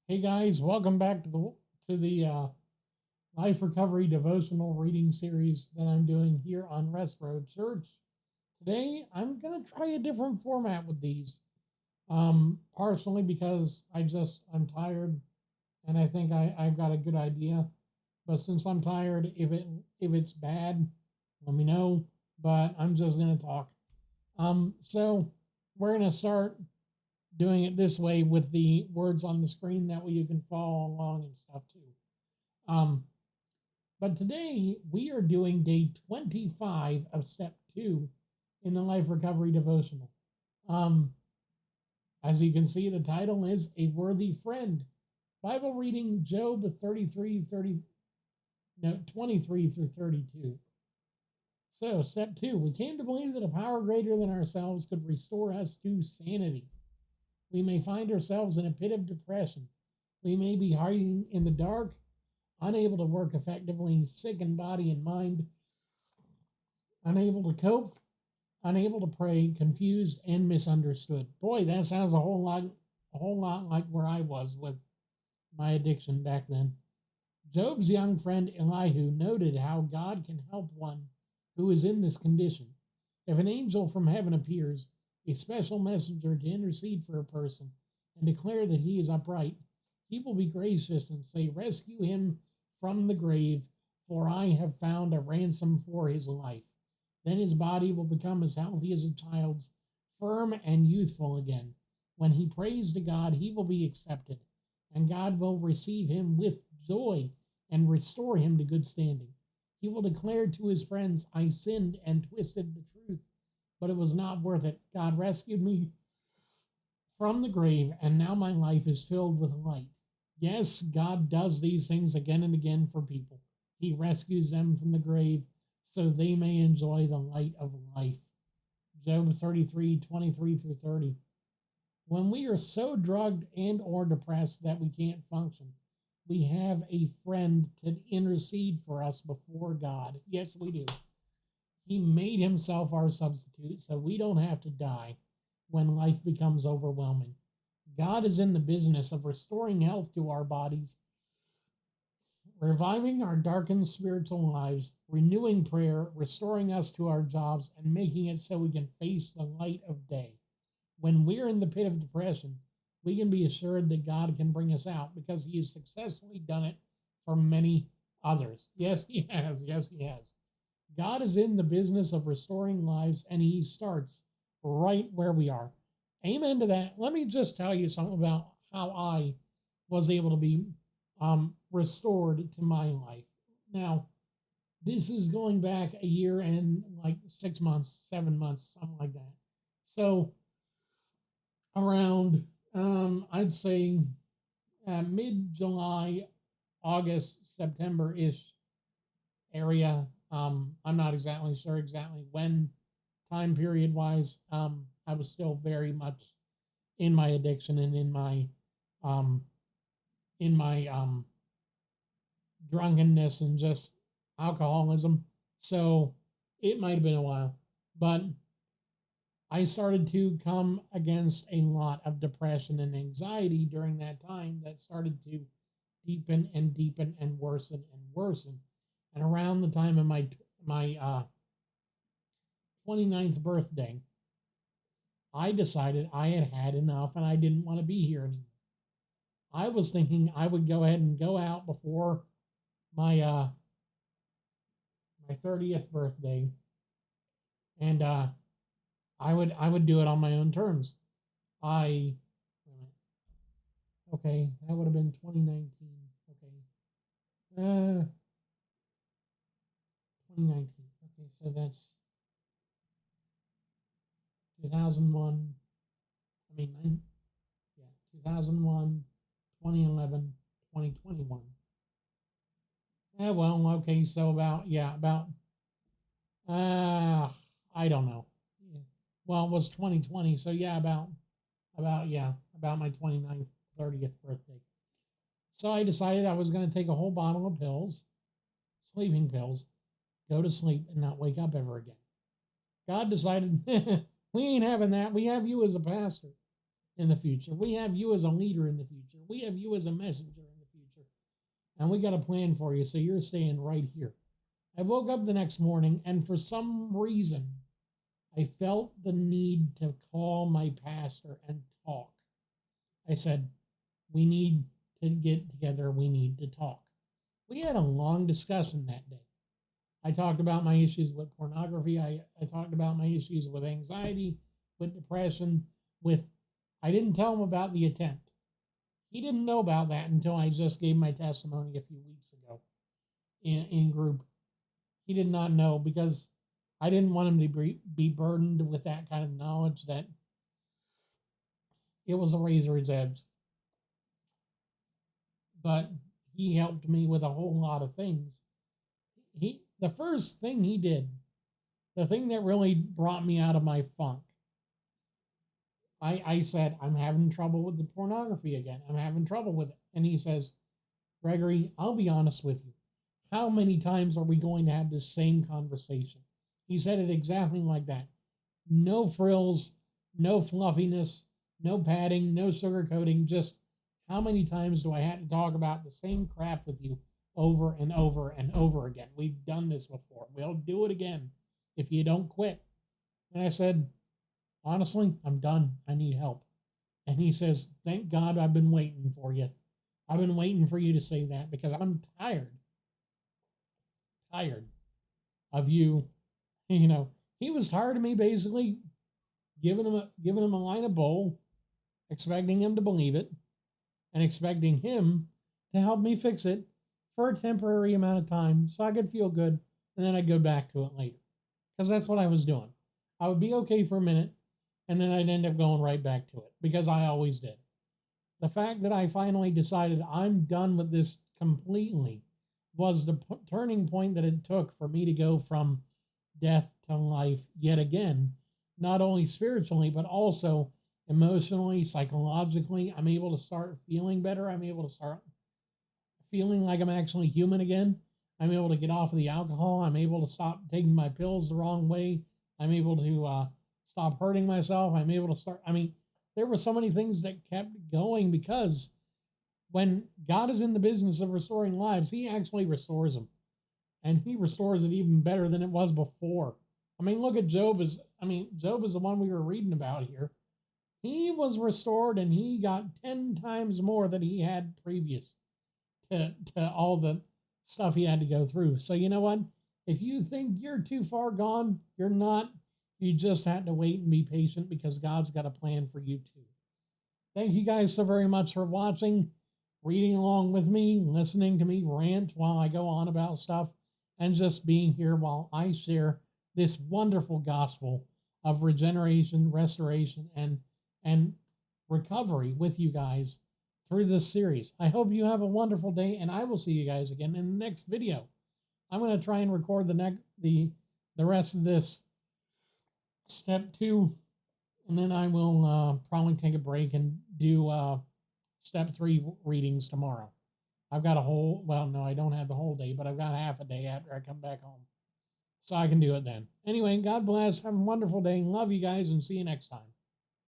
Hey guys, welcome back to the Life Recovery Devotional Reading Series that I'm doing here on Rest Road Church. Today, I'm gonna try a different format with these. Partially because I'm tired, and I think I've got a good idea. But since I'm tired, if it's bad, let me know. But I'm just gonna talk. So we're gonna start doing it this way with the words on the screen. That way you can follow along and stuff too. Um, but today we are doing day 25 of step 2 in the Life Recovery Devotional. Um, as you can see, the title is A Worthy Friend. Bible reading Job 23 through 32. So, step 2, we came to believe that a power greater than ourselves could restore us to sanity. We may find ourselves in a pit of depression. We may be hiding in the dark, unable to work effectively, sick in body and mind, unable to cope, unable to pray, confused and misunderstood. Boy, that sounds a whole lot like where I was with my addiction back then. Job's young friend Elihu noted how God can help one who is in this condition. If an angel from heaven appears, a special messenger to intercede for a person and declare that he is upright, he will be gracious and say, "Rescue him from the grave, for I have found a ransom for his life." Then his body will become as healthy as a child's, firm and youthful again. When he prays to God, he will be accepted, and God will receive him with joy and restore him to good standing. He will declare to his friends, "I sinned and twisted the truth, but it was not worth it. God rescued me from the grave, and now my life is filled with light." Yes, God does these things again and again for people. He rescues them from the grave so they may enjoy the light of life. Job 33:23 through 30. When we are so drugged and or depressed that we can't function, we have a friend to intercede for us before God. Yes, we do. He made himself our substitute so we don't have to die when life becomes overwhelming. God is in the business of restoring health to our bodies, reviving our darkened spiritual lives, renewing prayer, restoring us to our jobs, and making it so we can face the light of day. When we're in the pit of depression, we can be assured that God can bring us out because he has successfully done it for many others. Yes, he has. Yes, he has. God is in the business of restoring lives, and he starts right where we are. Amen to that. Let me just tell you something about how I was able to be restored to my life. Now, this is going back a year and like 6 months, 7 months, something like that. So, around, I'd say mid July, August, September ish area. I'm not exactly sure exactly when time period wise. I was still very much in my addiction and um, in my drunkenness and just alcoholism. So it might have been a while, but I started to come against a lot of depression and anxiety during that time that started to deepen and deepen and worsen and worsen. And around the time of my 29th birthday, I decided I had had enough and I didn't want to be here anymore. I was thinking I would go ahead and go out before my my 30th birthday, and I would do it on my own terms. I Okay, that would have been 2019. Okay, 2019. Okay, so that's 2001. I mean, yeah, 2001, 2011, 2021. Yeah, well, okay, so about uh I don't know. Yeah. Well, it was 2020, so yeah, about my 29th, 30th birthday. So I decided I was going to take a whole bottle of pills, sleeping pills, go to sleep and not wake up ever again. God decided, we ain't having that. We have you as a pastor. in the future. We have you as a leader in the future. We have you as a messenger in the future. And we got a plan for you. So you're staying right here. I woke up the next morning, and for some reason, I felt the need to call my pastor and talk. I said, we need to get together. We need to talk. We had a long discussion that day. I talked about my issues with pornography. I talked about my issues with anxiety, with depression, I didn't tell him about the attempt. He didn't know about that until I just gave my testimony a few weeks ago in group. He did not know because I didn't want him to be burdened with that kind of knowledge that it was a razor's edge. But he helped me with a whole lot of things. The first thing he did, the thing that really brought me out of my funk, I said, I'm having trouble with the pornography again. I'm having trouble with it. And he says, Gregory, I'll be honest with you. How many times are we going to have this same conversation? He said it exactly like that. No frills, no fluffiness, no padding, no sugarcoating. Just how many times do I have to talk about the same crap with you over and over and over again? We've done this before. We'll do it again if you don't quit. And I said, honestly, I'm done. I need help. And he says, thank God I've been waiting for you. I've been waiting for you to say that because I'm tired of you. You know, he was tired of me basically giving him a line of bull, expecting him to believe it, and expecting him to help me fix it for a temporary amount of time so I could feel good, and then I'd go back to it later. Because that's what I was doing. I would be okay for a minute, and then I'd end up going right back to it, because I always did. The fact that I finally decided I'm done with this completely was the turning point that it took for me to go from death to life yet again, not only spiritually, but also emotionally, psychologically. I'm able to start feeling better. I'm able to start feeling like I'm actually human again. I'm able to get off of the alcohol. I'm able to stop taking my pills the wrong way. I'm able to stop hurting myself. I'm able to start, there were so many things that kept going because when God is in the business of restoring lives, he actually restores them. And he restores it even better than it was before. Look at Job. Job is the one we were reading about here. He was restored and he got 10 times more than he had previous to all the stuff he had to go through. So you know what? If you think you're too far gone, you're not. You just have to wait and be patient because God's got a plan for you too. Thank you guys so very much for watching, reading along with me, listening to me rant while I go on about stuff, and just being here while I share this wonderful gospel of regeneration, restoration, and recovery with you guys through this series. I hope you have a wonderful day, and I will see you guys again in the next video. I'm going to try and record the rest of this step 2, and then I will probably take a break and do step 3 readings tomorrow. I've got I don't have the whole day, but I've got half a day after I come back home. So I can do it then. Anyway, God bless. Have a wonderful day. Love you guys, and see you next time.